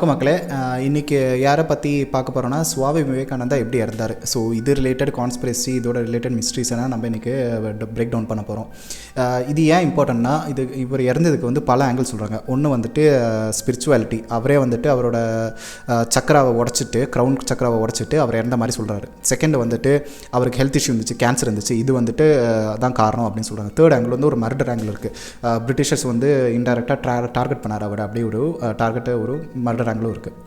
வணக்கம் மக்களே. இன்றைக்கி யாரை பற்றி பார்க்க போகிறோன்னா சுவாமி விவேகானந்தா எப்படி இறந்தார். ஸோ இது ரிலேட்டட் கான்ஸ்பிரசி, இதோட ரிலேட்டட் மிஸ்ட்ரிஸ் எல்லாம் நம்ம இன்றைக்கி பிரேக் டவுன் பண்ண போகிறோம். இது ஏன் இம்பார்ட்டன்னா, இவர் இறந்ததுக்கு வந்து பல ஆங்கிள் சொல்கிறாங்க. ஒன்று வந்துட்டு ஸ்பிரிச்சுவாலிட்டி, அவரே வந்துட்டு அவரோட சக்கராவை உடச்சிட்டு, க்ரௌன் சக்கராவை உடச்சிட்டு அவர் இறந்த மாதிரி சொல்கிறாரு. செகண்ட் வந்துட்டு அவருக்கு ஹெல்த் இஷ்யூ இருந்துச்சு, கேன்சர் இருந்துச்சு, இது வந்துட்டு அதான் காரணம் அப்படின்னு சொல்கிறாங்க. தேர்ட் ஆங்கிள் வந்து ஒரு மர்டர் ஆங்கிள் இருக்குது. பிரிட்டிஷர்ஸ் வந்து இன்டைரக்டாக டார்கெட் பண்ணார் அவர், அப்படியே ஒரு டார்கெட்டை ஒரு மர்டர் ஆங்கிளும் இருக்குது.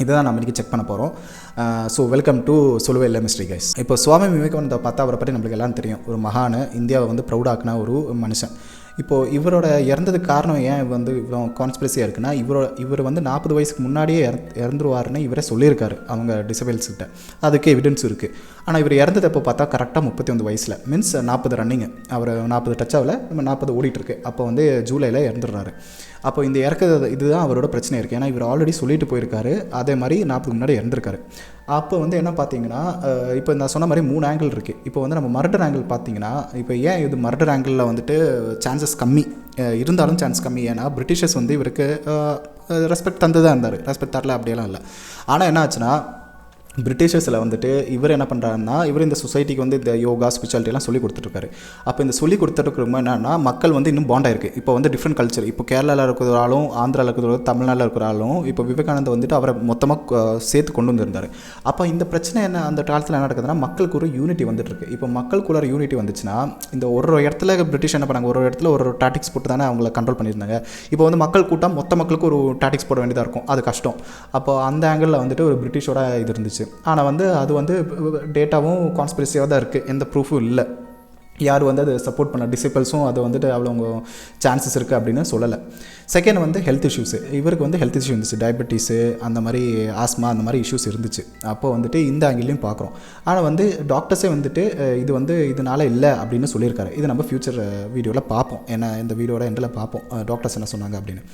இதுதான் நம்ம இன்றைக்கி செக் பண்ண போகிறோம். ஸோ வெல்கம் டு சொல்லுவே இல்லை மிஸ்ட்ரி கைஸ். இப்போ சுவாமி விவேகானந்தா பார்த்தா அவரை பற்றி நம்மளுக்கு எல்லாம் தெரியும். ஒரு மகான், இந்தியாவை வந்து ப்ரௌடாக்குன ஒரு மனுஷன். இப்போது இவரோட இறந்ததுக்கு காரணம் ஏன் வந்து இவ்வளோ கான்ஸ்பிரசியாக இருக்குன்னா, இவர் வந்து 40 வயசுக்கு முன்னாடியே இறந்துருவாருன்னு இவரே சொல்லியிருக்காரு அவங்க டிசபிள்ஸ்கிட்ட. அதுக்கு எவிடன்ஸ் இருக்குது. ஆனால் இவர் இறந்தது எப்போ பார்த்தா கரெக்டாக 39 வயசில், மீன்ஸ் 40 ரன்னிங்கு. அவர் 40 டச்சாவில் நம்ம 40 ஓடிட்டுருக்கு. அப்போ வந்து ஜூலையில் இறந்துடுறாரு. அப்போ இந்த இறக்குறது இதுதான் அவரோட பிரச்சனை இருக்குது. ஏன்னா இவர் ஆல்ரெடி சொல்லிட்டு போயிருக்காரு, அதே மாதிரி 40 முன்னாடி இறந்துருக்காரு. அப்போ வந்து என்ன பார்த்தீங்கன்னா, இப்போ நான் சொன்ன மாதிரி 3 ஆங்கிள் இருக்குது. இப்போ வந்து நம்ம மர்டர் ஆங்கிள் பார்த்தீங்கன்னா, இப்போ ஏன் இது மர்டர் ஆங்கிளில் வந்துட்டு சான்சஸ் கம்மி இருந்தாலும் சான்ஸ் கம்மி. ஏன்னா பிரிட்டிஷர்ஸ் வந்து இவருக்கு ரெஸ்பெக்ட் தந்து தான் இருந்தார், ரெஸ்பெக்ட் தரல அப்படியெல்லாம் இல்லை. ஆனால் என்ன ஆச்சுன்னா, பிரிட்டிஷர்ஸில் வந்துட்டு இவர் என்ன பண்ணுறாருன்னா, இவர் இந்த சொசைட்டிக்கு வந்து இந்த யோகா ஸ்பிரிச்சுவாலிட்டிலாம் சொல்லி கொடுத்துட்ருக்காரு. அப்போ இந்த சொல்லி கொடுத்துருக்குறோம் என்னன்னா, மக்கள் வந்து இன்னும் பாண்ட் ஆயிருக்கு. இப்போ வந்து டிஃப்ரெண்ட் கல்ச்சர், இப்போ கேரளாவில் இருக்கிறாலும், ஆந்திராவில் இருக்கிறாலும், தமிழ்நாட்டில் இருக்கிறாலும், இப்போ விவேகானந்தா வந்துட்டு அவரை மொத்தமாக சேர்த்து கொண்டு வந்திருந்தார். அப்போ இந்த பிரச்சனை என்ன, அந்த காலத்தில் என்ன நடக்குதுன்னா, மக்களுக்கு ஒரு யூனிட்டி வந்துட்டுருக்கு. இப்போ மக்களுக்குள்ள யூனிட்டி வந்துச்சுன்னா, இந்த ஒரு இடத்துல பிரிட்டிஷ் என்ன பண்ணாங்க, ஒரு இடத்துல ஒரு டாட்டிக்ஸ் போட்டு தானே அவங்கள கண்ட்ரோல் பண்ணியிருந்தாங்க. இப்போ வந்து மக்கள் கூட்டம் மொத்த மக்களுக்கு ஒரு டாட்டிக்ஸ் போட வேண்டியதாக இருக்கும், அது கஷ்டம். அப்போ அந்த ஆங்கிளில் வந்துட்டு ஒரு பிரிட்டிஷோட இது இருந்துச்சு. ஆனால் வந்து அது வந்து டேட்டாவும் கான்ஸ்பிரசியாக தான் இருக்குது, எந்த ப்ரூஃபும் இல்லை. யார் வந்து அதை சப்போர்ட் பண்ண டிசிபிள்ஸும் அது வந்துட்டு அவ்வளோ சான்சஸ் இருக்குது அப்படின்னு சொல்லலை. செகண்ட் வந்து ஹெல்த் இஷ்யூஸு. இவருக்கு வந்து ஹெல்த் இஷ்யூ இருந்துச்சு, டயபெட்டிஸு, அந்த மாதிரி ஆஸ்மா, அந்த மாதிரி இஷ்யூஸ் இருந்துச்சு. அப்போ வந்துட்டு இந்த ஆங்கிலையும் பார்க்குறோம். ஆனால் வந்து டாக்டர்ஸே வந்துட்டு இது வந்து இதனால் இல்லை அப்படின்னு சொல்லியிருக்காரு. இது நம்ம ஃப்யூச்சர் வீடியோவில் பார்ப்போம், ஏன்னா இந்த வீடியோட எண்டில் பார்ப்போம் டாக்டர்ஸ் என்ன சொன்னாங்க அப்படின்னு.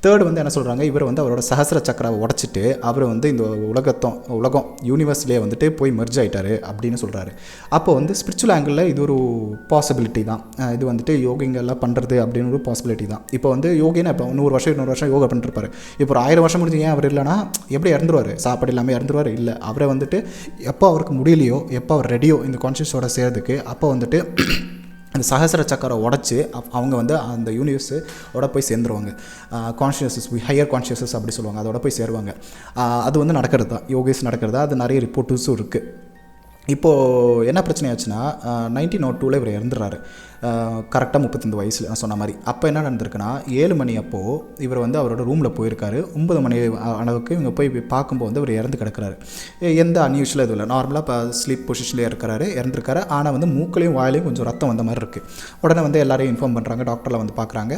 தேர்ட் வந்து என்ன சொல்கிறாங்க, இவர் வந்து அவரோட சஹஸ்ர சக்கராவை உடச்சிட்டு அவர் வந்து இந்த உலகம் யூனிவர்ஸ்லேயே வந்துட்டு போய் மெர்ஜ் ஆகிட்டார் அப்படின்னு சொல்கிறாரு. அப்போ வந்து ஸ்பிரிச்சுவல் ஆங்கிளில் இது ஒரு பாசிபிலிட்டி தான். இது வந்துட்டு யோகிங்கெல்லாம் பண்ணுறது அப்படின்னு ஒரு பாசிபிலிட்டி தான். இப்போ வந்து யோகினா இப்போ 100 வருஷம் யோகா பண்ணிருப்பாரு. இப்போ ஒரு 1000 வருஷம் முடிஞ்சு ஏன் அவர் இல்லைனா, எப்படி இறந்துருவார், சாப்பாடு இல்லாமல் இறந்துருவார்? இல்லை, அவரை வந்துட்டு எப்போ அவருக்கு முடியலையோ, எப்போ அவர் ரெடியோ இந்த கான்ஷியஸோட சேர்றதுக்கு, அப்போ வந்துட்டு அந்த சஹஸ்ர சக்கரை உடச்சி அவங்க வந்து அந்த யூனிவர்ஸோட போய் சேர்ந்துருவாங்க. கான்ஷியஸஸ், ஹையர் கான்ஷியஸஸ் அப்படி சொல்லுவாங்க, அதோட போய் சேருவாங்க. அது வந்து நடக்கிறது தான், யோகேஸ் நடக்கிறது தான். அது நிறைய ரிப்போர்ட்ஸும் இருக்குது. இப்போது என்ன பிரச்சனை ஆச்சுன்னா, 1902 இவர் இறந்துடுறாரு, கரெக்டாக 35 வயசில் நான் சொன்ன மாதிரி. அப்போ என்ன நடந்திருக்குன்னா, 7 மணி அப்போது இவர் வந்து அவரோட ரூமில் போயிருக்காரு. 9 மணி அளவுக்கு இவங்க போய் பார்க்கும்போது வந்து இவர் இறந்து கிடக்கிறாரு. எந்த அன்யூஷுவலாக இது இல்லை, நார்மலாக இப்போ ஸ்லீப் பொசிஷன்லேயே இறந்துருக்காரு. ஆனால் வந்து மூக்களையும் வாயிலையும் கொஞ்சம் ரத்தம் வந்த மாதிரி இருக்குது. உடனே வந்து எல்லாரையும் இன்ஃபார்ம் பண்ணுறாங்க, டாக்டரில் வந்து பார்க்குறாங்க.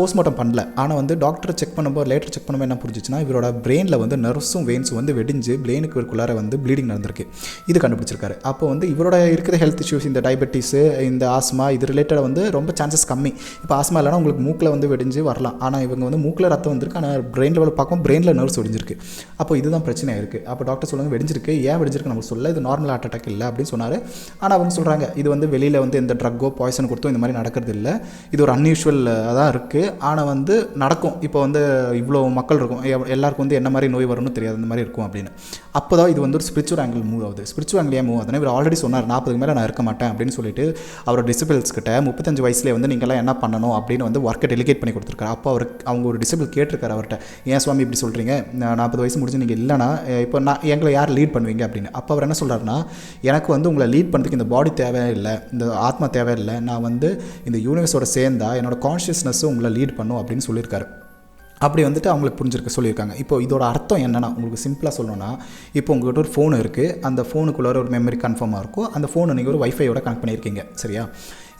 போஸ்ட்மார்ட்டம் பண்ணல. ஆனால் வந்து டாக்டர் செக் பண்ணும்போது, லேட்டர் செக் பண்ணும்போது என்ன புரிஞ்சிச்சுன்னா, இவரோட பிரெயினில் வந்து நர்வ்ஸும் வெயின்ஸும் வந்து வெடிஞ்சு பிரெயினுக்கு இருக்குள்ளார வந்து ப்ளீடிங் நடந்திருக்கு. இது கண்டுபிடிச்சிருக்காரு. அப்போ வந்து இவரோட இருக்கிற ஹெல்த் இஷ்யூஸ், இந்த டயபெட்டிஸு, இந்த ஆஸ்மா, இது ரிலேட்டட் வந்து ரொம்ப சான்சஸ் கம்மி. இப்போ ஆஸ்மா இல்லைனா உங்களுக்கு மூக்கில் வந்து வெடிஞ்சு வரலாம். ஆனால் இவங்க வந்து மூக்கில் ரத்தம் வந்திருக்கு, ஆனால் பிரெயின் லெவல் பார்க்கும் பிரெயினில் நர்வ்ஸ் வெடிஞ்சிருக்கு. அப்போ இதுதான் பிரச்சனையாக இருக்குது. அப்போ டாக்டர் சொல்லுவாங்க, வெடிஞ்சிருக்கு, ஏன் வெடிஞ்சிருக்கு நமக்கு சொல்ல, இது நார்மல் ஹார்ட் அட்டாக் இல்லை அப்படின்னு சொன்னார். ஆனால் அவங்க சொல்கிறாங்க, இது வந்து வெளியில் வந்து எந்த ட்ரக்கோ பாய்சன் கொடுத்தோ இந்த மாதிரி நடக்கிறது இல்லை, இது ஒரு அன்யூஷுவல் தான் இருக்குது. ஆனால் வந்து நடக்கும். இப்போ வந்து இவ்வளோ மக்கள் இருக்கும், எல்லாருக்கும் வந்து என்ன மாதிரி நோய் வரும்னு தெரியாது, அந்த மாதிரி இருக்கும் அப்படின்னு. அப்போ தான் இது வந்து ஒரு ஸ்பிரிச்சுவல் ஆங்கிள் மூவ் ஆகுது. ஸ்பிரிச்சுவல் ஆங்கிள் ஏன் மூவ் ஆகுதுன்னா, இவர் ஆல்ரெடி சொன்னார் 40க்கு மேலே நான் இருக்க மாட்டேன் அப்படின்னு சொல்லிட்டு அவரோட டிசிபிள்ஸ் கிட்ட 35 வயசுலேயே வந்து நீங்கள்லாம் என்ன பண்ணணும் அப்படின்னு வந்து ஒர்க்கை டெலிகேட் பண்ணி கொடுத்துருக்காரு. அப்போ அவங்க ஒரு டிசிபிள் கேட்டிருக்காரு அவர்கிட்ட, ஏன் சுவாமி இப்படி சொல்கிறீங்க, 40 வயசு முடிஞ்சு நீங்கள் இல்லைனா இப்போ எங்களை யார் லீட் பண்ணுவீங்க அப்படின்னு. அப்போ அவர் என்ன சொல்கிறாருன்னா, எனக்கு வந்து உங்களை லீட் பண்ணுறதுக்கு இந்த பாடி தேவையில்லை, இந்த ஆத்மா தேவையில்லை, நான் வந்து இந்த யூனிவர்ஸோட சேர்ந்தா என்னோட கான்ஷியஸ்னஸும் உங்களை லீட் பண்ணும் அப்படின்னு சொல்லியிருக்காரு. அப்படி வந்துட்டு அவங்களுக்கு புரிஞ்சிருக்க சொல்லியிருக்காங்க. இப்போ இதோட அர்த்தம் என்னென்னா, உங்களுக்கு சிம்பிளாக சொல்லணும்னா, இப்போ உங்கள்கிட்ட ஒரு ஃபோன் இருக்குது, அந்த ஃபோனுக்குள்ளே ஒரு மெமரி கன்ஃபார்மாக இருக்கும். அந்த ஃபோனை நீங்கள் ஒரு வைஃபையோட கனெக்ட் பண்ணியிருக்கீங்க, சரியா?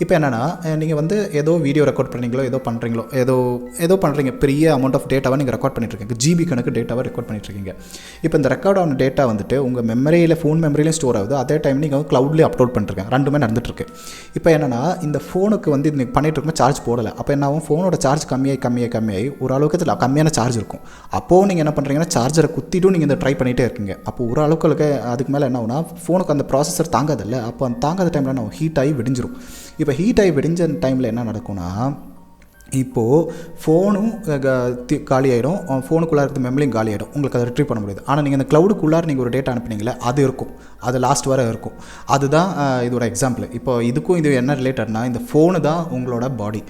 இப்போ என்னென்னா, நீங்கள் வந்து ஏதோ வீடியோ ரெக்கார்ட் பண்ணுறீங்களோ, ஏதோ பண்ணுறீங்களோ, ஏதோ பண்ணுறீங்க, பெரிய அமௌண்ட் ஆஃப் டேட்டாவை நீங்கள் ரெக்கார்ட் பண்ணிட்டுருக்கீங்க, ஜிபி கணக்கு டேட்டாவை ரெக்கார்ட் பண்ணிட்டுருக்கீங்க. இப்போ இந்த ரெக்கார்ட் ஆன டேட்டா வந்துட்டு உங்கள் மெமரியில், ஃபோன் மெமரியிலையும் ஸ்டோர் ஆகுது, அதே டைம் நீங்கள் வந்து க்ளவுட்லேயே அப்லோட் பண்ணிட்டுருக்கேன், ரெண்டுமே நடந்துட்டுருக்கு. இப்போ என்னென்னா, இந்த ஃபோனுக்கு வந்து இது பண்ணிட்டு இருக்கும்போது சார்ஜ் போடலை. அப்போ என்ன ஆகும், ஃபோனோட சார்ஜ் கம்மியாகி ஓரளவுக்கு இதில் கம்மியான சார்ஜ் இருக்கும். அப்போது நீங்கள் என்ன பண்ணுறீங்கன்னா, சார்ஜரை குத்திட்டும் நீங்கள் இந்த ட்ரை பண்ணிகிட்டே இருக்கீங்க. அப்போ ஒரு அளவுக்கு அதுக்கு மேலே என்ன ஆகுனா, ஃபோனுக்கு அந்த ப்ராசஸர் தாங்காதில்ல. அப்போ அந்த தாங்காத டைமில் நான் ஹீட் ஆகி வெடிஞ்சிரும். இப்போ ஹீட் ஆகி வெடிஞ்ச டைமில் என்ன நடக்கும்னா, இப்போது ஃபோனும் காலி ஆகிடும், ஃபோனுக்குள்ளே இருக்க மெமரியும் காலி ஆகிடும், உங்களுக்கு அதை ரிட்ரீவ் பண்ண முடியாது. ஆனால் நீங்கள் அந்த க்ளவுடுக்குள்ளார நீங்கள் ஒரு டேட்டா அனுப்புனீங்களே அது இருக்கும், அது லாஸ்ட் வரை இருக்கும். அதுதான் இதோட எக்ஸாம்பிள். இப்போ இதுக்கும் இது என்ன ரிலேட்டட்னா, இந்த ஃபோனு தான் உங்களோட பாடி,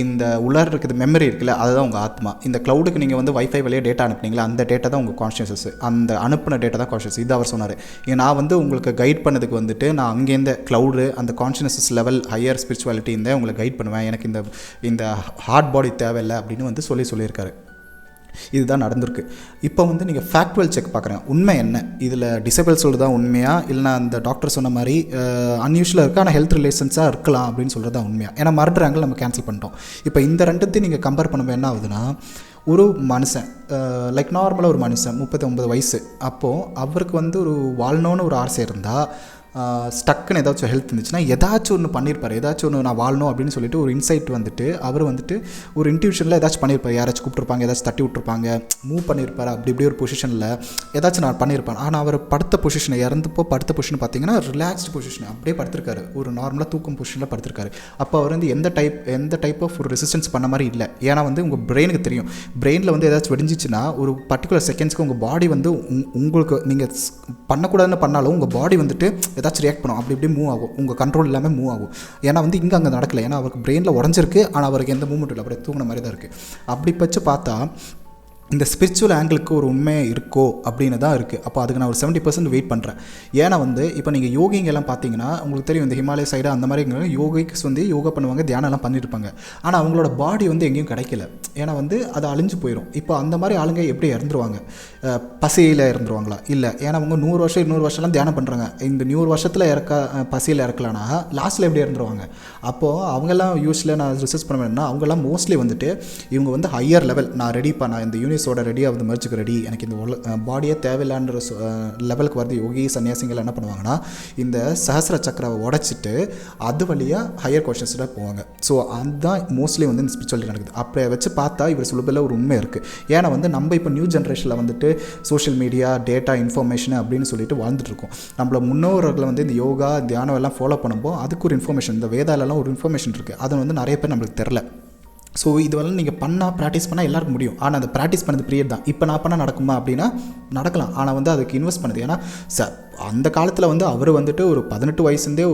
இந்த உள்ளார இருக்கிறது மெமரி இருக்குல்ல அதுதான் உங்கள் ஆத்மா. இந்த க்ளவுடுக்கு நீங்கள் வந்து வைஃபை வழியாக டேட்டா அனுப்புனீங்களா அந்த டேட்டா தான் உங்கள் கான்ஷியஸஸ், அந்த அனுப்பின டேட்டா தான் கான்ஷியஸ். இது அவர் சொன்னார். நான் வந்து உங்களுக்கு கைட் பண்ணதுக்கு வந்துட்டு நான் அங்கேருந்து க்ளவுடு அந்த கான்ஷியஸ்னஸ் லெவல் ஹையர் ஸ்பிரிச்சுவாலிட்டி இருந்தால் உங்களை கைட் பண்ணுவேன், எனக்கு இந்த ஹார்ட் பாடி தேவையில்லை அப்படின்னு வந்து சொல்லியிருக்காரு. இதுதான் நடந்திருக்கு. இப்போ வந்து நீங்கள் ஃபேக்டுவல் செக் பார்க்குறேன், உண்மை என்ன இதில் டிசபிள் சொல்கிறது தான் உண்மையா, இல்லைனா அந்த டாக்டர் சொன்ன மாதிரி அன்யூஷுவலாக இருக்குது ஆனால் ஹெல்த் ரிலேஷன்ஸாக இருக்கலாம் அப்படின்னு சொல்கிறது தான் உண்மையா. ஏன்னா மர்டர் ஆங்கிள் நம்ம கேன்சல் பண்ணிட்டோம். இப்போ இந்த ரெண்டுத்தையும் நீங்கள் கம்பேர் பண்ணும்போது என்ன ஆகுதுன்னா, ஒரு மனுஷன் லைக் நார்மலாக ஒரு மனுஷன் 39 வயசு, அப்போது அவருக்கு வந்து ஒரு வாழணும்னு ஒரு ஆசை இருந்தால், ஸ்டக்குன்னு ஏதாச்சும் ஹெல்த் இருந்துச்சுன்னா ஏதாச்சும் ஒன்று பண்ணியிருப்பார், ஏதாச்சும் ஒன்று நான் வாழணும் அப்படின்னு சொல்லிட்டு ஒரு இன்சைட் வந்துட்டு அவர் வந்துட்டு ஒரு இன்ட்யூஷனில் ஏதாச்சும் பண்ணியிருப்பார், யாராச்சும் கூப்பிட்ருப்பாங்க, ஏதாச்சும் தட்டி விட்டுருப்பாங்க, மூவ் பண்ணியிருப்பார், அப்படி இப்படி ஒரு பொசிஷனில் ஏதாச்சும் நான் பண்ணியிருப்பேன். ஆனால் அவர் படுத்த பொசிஷனை இறந்துப்போ படுத்த பொசிஷன் பார்த்தீங்கன்னா ரிலாக்ஸ்டு பொசிஷன், அப்படியே படுத்திருக்காரு, ஒரு நார்மலாக தூக்கம் பொசிஷனில் படுத்திருக்காரு. அப்போ அவர் வந்து எந்த டைப் ஆஃப் ஒரு ரெசிஸ்டன்ஸ் பண்ண மாதிரி இல்லை. ஏன்னா வந்து உங்கள் பிரெயினுக்கு தெரியும், பிரெயினில் வந்து ஏதாச்சும் வெடிஞ்சிச்சுன்னா ஒரு பர்டிகுலர் செகண்ட்ஸ்க்கு உங்கள் பாடி வந்து உங்களுக்கு நீங்கள் பண்ணக்கூடாதுன்னு பண்ணாலும் உங்கள் பாடி வந்துட்டு ஏதாச்சும் ரியாக்ட் பண்ணும், அப்படி இப்படி மூவ் ஆகும், உங்கள் கண்ட்ரோல் இல்லாமல் மூவ் ஆகும். ஏன்னா வந்து அங்கே நடக்கலை, ஏன்னா அவருக்கு பிரெயினில் உடஞ்சிருக்கு, ஆனால் அவருக்கு எந்த மூவ்மெண்ட் இல்லை, அப்படியே தூங்கின மாதிரி தான் இருக்குது. அப்படி வச்சு பார்த்தா இந்த ஸ்பிரிச்சுவல் ஆங்கிளுக்கு ஒரு உண்மை இருக்கோ அப்படின்னு தான் இருக்குது. அப்போ அதுக்கு நான் ஒரு 70% வெயிட் பண்ணுறேன். ஏன்னா வந்து இப்போ நீங்கள் யோகிங்கெல்லாம் பார்த்தீங்கன்னா உங்களுக்கு தெரியும், இந்த ஹிமாலய சைடு அந்த மாதிரி யோகிக்ஸ் வந்து யோகா பண்ணுவாங்க, தியானம்லாம் பண்ணியிருப்பாங்க. ஆனால் அவங்களோட பாடி வந்து எங்கேயும் கிடைக்கல, ஏன்னா வந்து அது அழிஞ்சு போயிடும். இப்போ அந்த மாதிரி ஆளுங்க எப்படி இறந்துருவாங்க? பசியில் இறந்துருவாங்களா? இல்லை, ஏன்னா அவங்க 100 வருஷம் 200 வருஷம்லாம் தியானம் பண்ணுறாங்க, இந்த 100 வருஷத்தில் பசியில் இறக்கலான்னா லாஸ்ட்டில் எப்படி இறந்துருவாங்க? அப்போது அவங்கெல்லாம் யூஸ்வலாக நான் ரிசர்ச் பண்ண வேணும்னா அவங்கெல்லாம் மோஸ்ட்லி வந்துட்டு இவங்க வந்து ஹையர் லெவல், நான் ரெடி பண்ண இந்த யூனிஸோட ரெடி ஆகுது, மர்ச்சுக்கு ரெடி, எனக்கு இந்த பாடியே தேவையில்லான்ற லெவலுக்கு வருது. யோகி சன்னியாசிகள் என்ன பண்ணுவாங்கன்னா இந்த சஹஸ்ர சக்கரவை உடைச்சிட்டு அது வழியாக ஹையர் கொஷன்ஸில் போவாங்க. ஸோ அதுதான் மோஸ்ட்லி வந்து இந்த ஸ்பிரிச்சுவாலிட்டி நடக்குது. அப்போ வச்சு பார்த்தா இவர் சொல்லுபில் ஒரு உண்மை இருக்குது. ஏன்னா வந்து நம்ம இப்போ நியூ ஜென்ரேஷனில் வந்துட்டு சோஷியல் மீடியா, டேட்டா, இன்ஃபர்மேஷன் அப்படின்னு சொல்லிட்டு வாழ்ந்துட்டுருக்கோம். நம்மள முன்னோர்களை வந்து இந்த யோகா தியானம் எல்லாம் ஃபாலோ பண்ணும்போது அதுக்கு ஒரு இன்ஃபர்மேஷன், இந்த வேதாலெல்லாம் ஒரு இன்ஃபர்மேஷன் இருக்குது, அது வந்து நிறைய பேர் நம்மளுக்கு தெரில. ஸோ இதுவெல்லாம் நீங்கள் ப்ராக்டிஸ் பண்ணால் எல்லாருக்கும் முடியும். ஆனால் அந்த ப்ராக்டிஸ் பண்ணது பீரியட் தான். இப்போ நான் பண்ணால் நடக்குமா அப்படின்னா நடக்கலாம், ஆனால் வந்து அதுக்கு இன்வெஸ்ட் பண்ணுது. ஏன்னா அந்த காலத்தில் வந்து அவர் வந்துட்டு ஒரு 18 வயசுலேருந்தே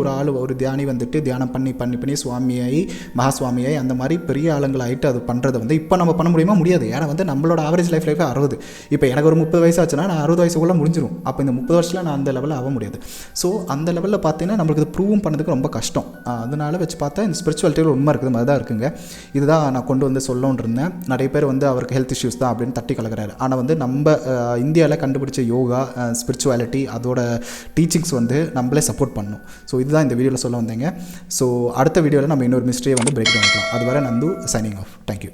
ஒரு தியானி வந்துட்டு தியானம் பண்ணி சுவாமியாகி மகாசுவாமியாகி அந்த மாதிரி பெரிய ஆளுங்கள் ஆகிட்டு அது பண்ணுறதை வந்து இப்போ நம்ம பண்ண முடியுமா? முடியாது. ஏன்னா வந்து நம்மளோட ஆவரேஜ் லைஃப் 60. இப்போ எனக்கு ஒரு 30 வயசு ஆச்சுன்னா நான் 60 வயசுக்குள்ளே முடிஞ்சிடும். அப்போ இந்த 30 வருஷத்தில் நான் அந்த லெவலில் ஆக முடியாது. ஸோ அந்த லெவலில் பார்த்தீங்கன்னா நம்மளுக்கு இது ப்ரூவும் பண்ணதுக்கு ரொம்ப கஷ்டம். அதனால் வச்சு பார்த்தா இந்த ஸ்பிரிச்சுவாலிட்டியில் உண்மை இருக்குது மாதிரி தான் இருக்குங்க. இதுதான் நான் கொண்டு வந்து சொல்லணுன்னு இருந்தேன். நிறைய பேர் வந்து அவருக்கு ஹெல்த் இஷ்யூஸ் தான் அப்படின்னு தட்டி கலக்கிறாரு. ஆனால் வந்து நம்ம இந்தியாவில் கண்டுபிடிச்ச யோகா ஸ்பிரிச்சுவாலிட்டி அதோட டீச்சிங்ஸ் வந்து நம்மளே சப்போர்ட் பண்ணணும். ஸோ இதுதான் இந்த வீடியோவில் சொல்ல வந்தேங்க. ஸோ அடுத்த வீடியோவில் நம்ம இன்னொரு மிஸ்ட்ரியை வந்து பிரேக் டவுன் பண்ணலாம். அதுவரை நந்து சைனிங் ஆஃப். தேங்க்யூ.